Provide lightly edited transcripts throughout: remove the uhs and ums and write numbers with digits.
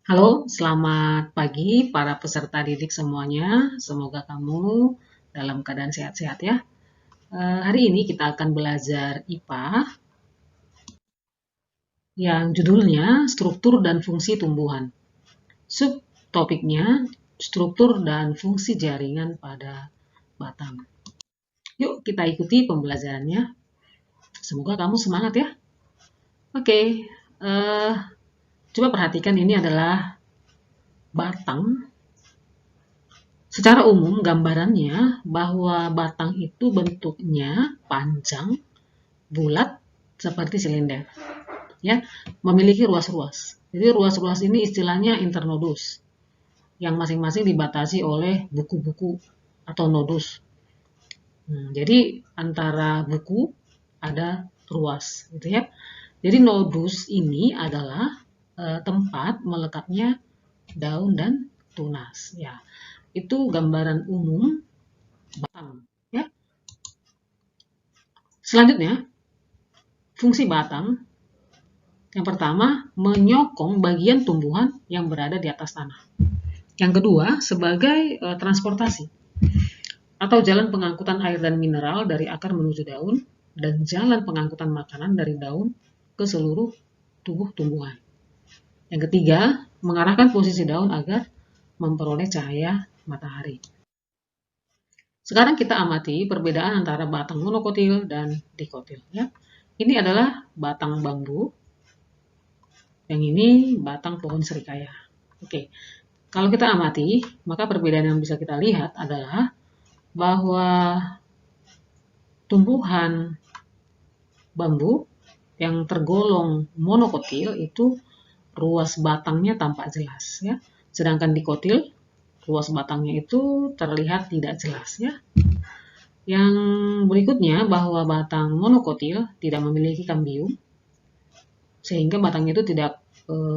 Halo, selamat pagi para peserta didik semuanya. Semoga kamu dalam keadaan sehat-sehat ya. Hari ini kita akan belajar IPA yang judulnya struktur dan fungsi tumbuhan. Subtopiknya struktur dan fungsi jaringan pada batang. Yuk kita ikuti pembelajarannya. Semoga kamu semangat ya. Oke, coba perhatikan ini adalah batang. Secara umum, gambarannya bahwa batang itu bentuknya panjang, bulat, seperti silinder, ya, memiliki ruas-ruas. Jadi ruas-ruas ini istilahnya internodus, yang masing-masing dibatasi oleh buku-buku atau nodus. Jadi antara buku ada ruas, gitu ya. Jadi nodus ini adalah tempat melekatnya daun dan tunas, ya. Itu gambaran umum batang, ya. Selanjutnya, fungsi batang yang pertama menyokong bagian tumbuhan yang berada di atas tanah. Yang kedua, sebagai transportasi atau jalan pengangkutan air dan mineral dari akar menuju daun dan jalan pengangkutan makanan dari daun ke seluruh tubuh tumbuhan. Yang ketiga, mengarahkan posisi daun agar memperoleh cahaya matahari. Sekarang kita amati perbedaan antara batang monokotil dan dikotil. Ya. Ini adalah batang bambu, yang ini batang pohon serikaya. Oke, kalau kita amati, maka perbedaan yang bisa kita lihat adalah bahwa tumbuhan bambu yang tergolong monokotil itu ruas batangnya tampak jelas, ya. Sedangkan dikotil ruas batangnya itu terlihat tidak jelas, ya. Yang berikutnya bahwa batang monokotil tidak memiliki kambium, sehingga batangnya itu tidak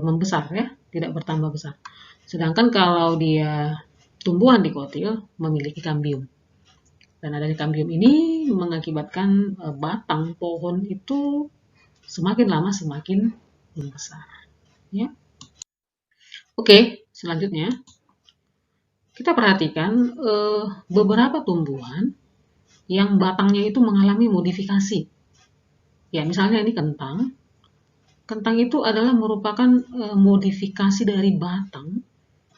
membesar, ya, tidak bertambah besar. Sedangkan kalau dia tumbuhan dikotil memiliki kambium. Dan adanya kambium ini mengakibatkan batang pohon itu semakin lama semakin membesar. Ya. Oke, selanjutnya kita perhatikan beberapa tumbuhan yang batangnya itu mengalami modifikasi. Ya, misalnya ini kentang. Kentang itu adalah merupakan modifikasi dari batang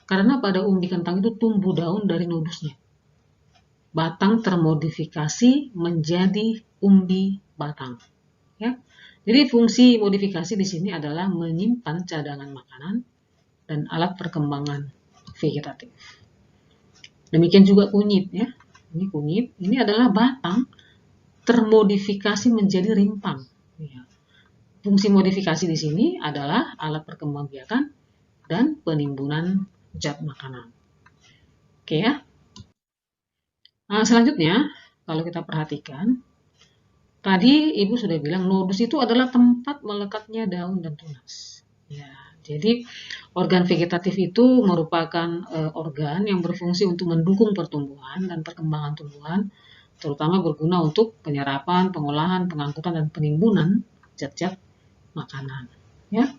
karena pada umbi kentang itu tumbuh daun dari nodusnya. Batang termodifikasi menjadi umbi batang. Ya. Jadi fungsi modifikasi di sini adalah menyimpan cadangan makanan dan alat perkembangan vegetatif. Demikian juga kunyit, ya. Ini kunyit, ini adalah batang termodifikasi menjadi rimpang. Ya. Fungsi modifikasi di sini adalah alat perkembangbiakan dan penimbunan zat makanan. Oke ya. Nah, selanjutnya, kalau kita perhatikan, tadi Ibu sudah bilang nodus itu adalah tempat melekatnya daun dan tunas. Ya, jadi organ vegetatif itu merupakan organ yang berfungsi untuk mendukung pertumbuhan dan perkembangan tumbuhan, terutama berguna untuk penyerapan, pengolahan, pengangkutan, dan penimbunan zat-zat makanan. Ya.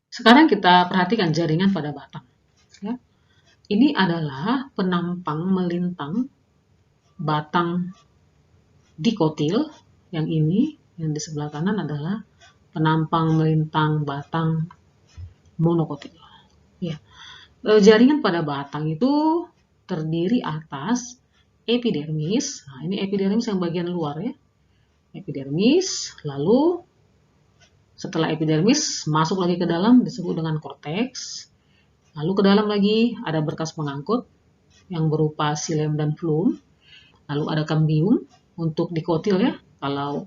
Sekarang kita perhatikan jaringan pada batang. Ya. Ini adalah penampang melintang batang dikotil. Yang ini, yang di sebelah kanan adalah penampang melintang batang monokotil. Ya. Jaringan pada batang itu terdiri atas epidermis. Nah, ini epidermis yang bagian luar, ya. Epidermis, lalu setelah epidermis masuk lagi ke dalam disebut dengan korteks. Lalu ke dalam lagi ada berkas pengangkut yang berupa xilem dan flum. Lalu ada kambium untuk dikotil, ya. Kalau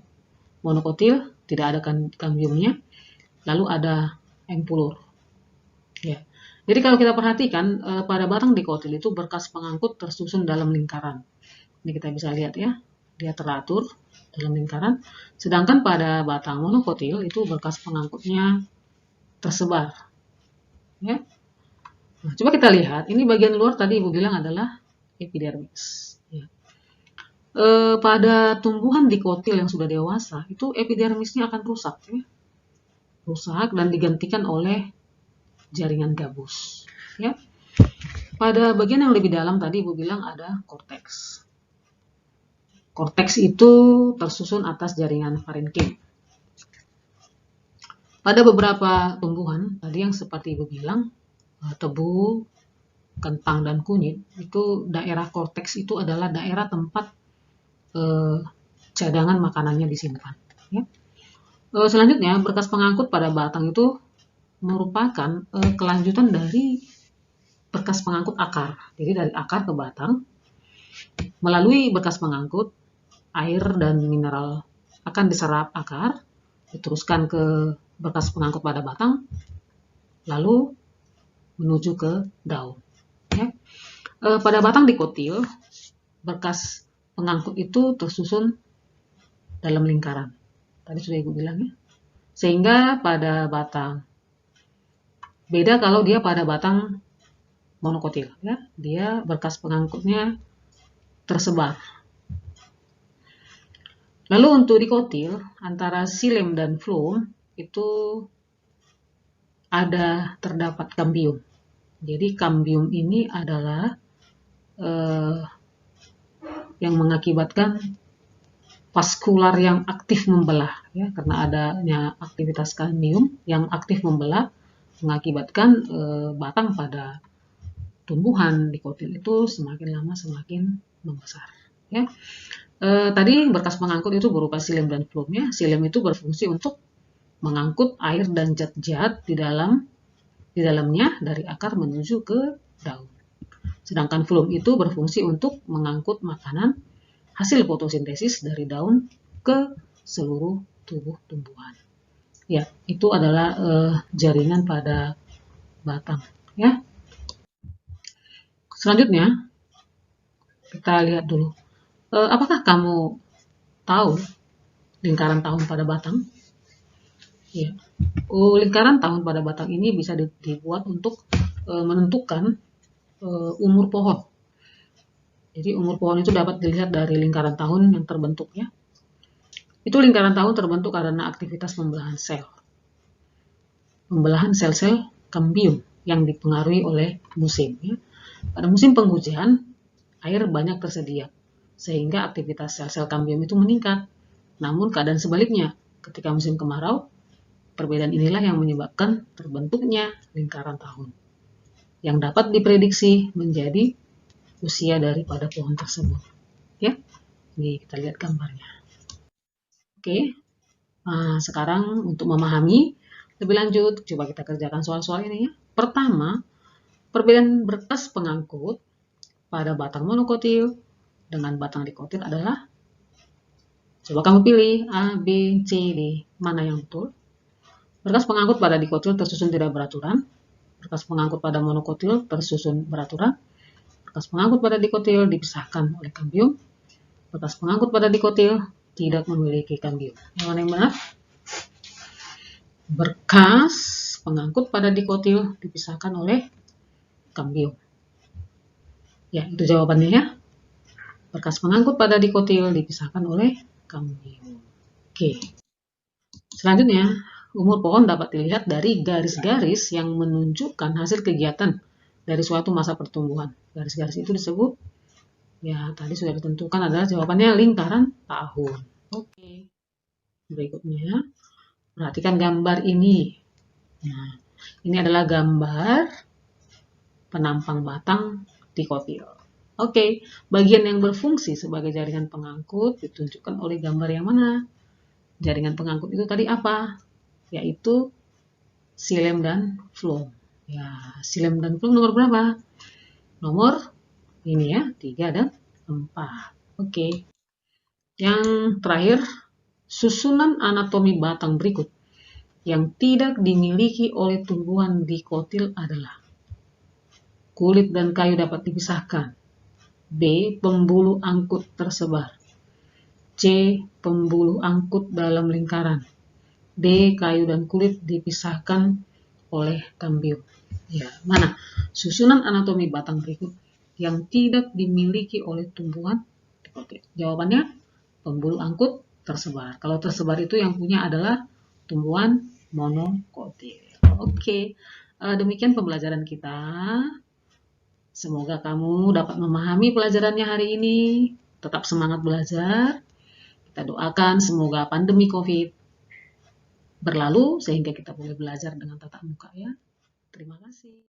monokotil tidak ada kambiumnya. Lalu ada empulur. Ya. Jadi kalau kita perhatikan pada batang dikotil itu berkas pengangkut tersusun dalam lingkaran. Ini kita bisa lihat, ya. Dia teratur dalam lingkaran. Sedangkan pada batang monokotil itu berkas pengangkutnya tersebar. Ya. Nah, coba kita lihat, ini bagian luar tadi Ibu bilang adalah epidermis. Ya. Pada tumbuhan dikotil yang sudah dewasa, itu epidermisnya akan rusak. Ya. rusak dan digantikan oleh jaringan gabus. Ya. Pada bagian yang lebih dalam tadi Ibu bilang ada korteks. Korteks itu tersusun atas jaringan parenkim. Pada beberapa tumbuhan, tadi yang seperti Ibu bilang, tebu, kentang, dan kunyit, itu daerah korteks itu adalah daerah tempat cadangan makanannya disimpan. Ya. Selanjutnya, berkas pengangkut pada batang itu merupakan kelanjutan dari berkas pengangkut akar. Jadi dari akar ke batang, melalui berkas pengangkut, air dan mineral akan diserap akar, diteruskan ke berkas pengangkut pada batang, lalu menuju ke daun. Ya. Pada batang dikotil, berkas pengangkut itu tersusun dalam lingkaran. Tadi sudah Ibu bilang ya. Sehingga pada batang, beda kalau dia pada batang monokotil. Ya. Dia berkas pengangkutnya tersebar. Lalu untuk dikotil, antara xilem dan phloem itu terdapat kambium. Jadi kambium ini adalah yang mengakibatkan vaskular yang aktif membelah, ya, karena adanya aktivitas kambium yang aktif membelah mengakibatkan batang pada tumbuhan dikotil itu semakin lama semakin membesar. Ya. Tadi berkas pengangkut itu berupa xilem dan phloem. Ya. Xilem itu berfungsi untuk mengangkut air dan zat-zat di dalamnya dari akar menuju ke daun. Sedangkan phloem itu berfungsi untuk mengangkut makanan hasil fotosintesis dari daun ke seluruh tubuh tumbuhan. Ya, itu adalah jaringan pada batang. Ya. Selanjutnya kita lihat dulu. Apakah kamu tahu lingkaran tahun pada batang? Ya. Lingkaran tahun pada batang ini bisa dibuat untuk menentukan umur pohon. Jadi umur pohon itu dapat dilihat dari lingkaran tahun yang terbentuk ya. Itu lingkaran tahun terbentuk karena aktivitas pembelahan sel. Pembelahan sel-sel kambium yang dipengaruhi oleh musim. Ya. Pada musim penghujan, air banyak tersedia, sehingga aktivitas sel-sel kambium itu meningkat. Namun keadaan sebaliknya, ketika musim kemarau, perbedaan inilah yang menyebabkan terbentuknya lingkaran tahun, yang dapat diprediksi menjadi usia daripada pohon tersebut. Ya, ini kita lihat gambarnya. Oke, nah, sekarang untuk memahami lebih lanjut, coba kita kerjakan soal-soal ini ya. Pertama, perbedaan berkas pengangkut pada batang monokotil dengan batang dikotil adalah, coba kamu pilih A, B, C, D, mana yang betul? Berkas pengangkut pada dikotil tersusun tidak beraturan, berkas pengangkut pada monokotil tersusun beraturan, berkas pengangkut pada dikotil dipisahkan oleh kambium, berkas pengangkut pada dikotil tidak memiliki kambium. Yang mana yang benar? Berkas pengangkut pada dikotil dipisahkan oleh kambium. Ya, itu jawabannya ya. Berkas pengangkut pada dikotil dipisahkan oleh kambium. Oke. Selanjutnya, umur pohon dapat dilihat dari garis-garis yang menunjukkan hasil kegiatan dari suatu masa pertumbuhan. Garis-garis itu disebut, ya tadi sudah ditentukan adalah jawabannya lingkaran tahun. Oke. Berikutnya, perhatikan gambar ini. Nah, ini adalah gambar penampang batang dikotil. Oke, bagian yang berfungsi sebagai jaringan pengangkut ditunjukkan oleh gambar yang mana? Jaringan pengangkut itu tadi apa? Yaitu xilem dan phloem. Ya, xilem dan phloem nomor berapa? Nomor ini ya, 3 dan 4. Oke. Yang terakhir, susunan anatomi batang berikut yang tidak dimiliki oleh tumbuhan dikotil adalah: kulit dan kayu dapat dipisahkan. B. Pembuluh angkut tersebar. C. Pembuluh angkut dalam lingkaran. D. Kayu dan kulit dipisahkan oleh kambium. Ya, mana susunan anatomi batang berikut yang tidak dimiliki oleh tumbuhan dikotil? Jawabannya pembuluh angkut tersebar. Kalau tersebar itu yang punya adalah tumbuhan monokotil. Oke, demikian pembelajaran kita. Semoga kamu dapat memahami pelajarannya hari ini. Tetap semangat belajar. Kita doakan semoga pandemi COVID berlalu sehingga kita boleh belajar dengan tatap muka ya. Terima kasih.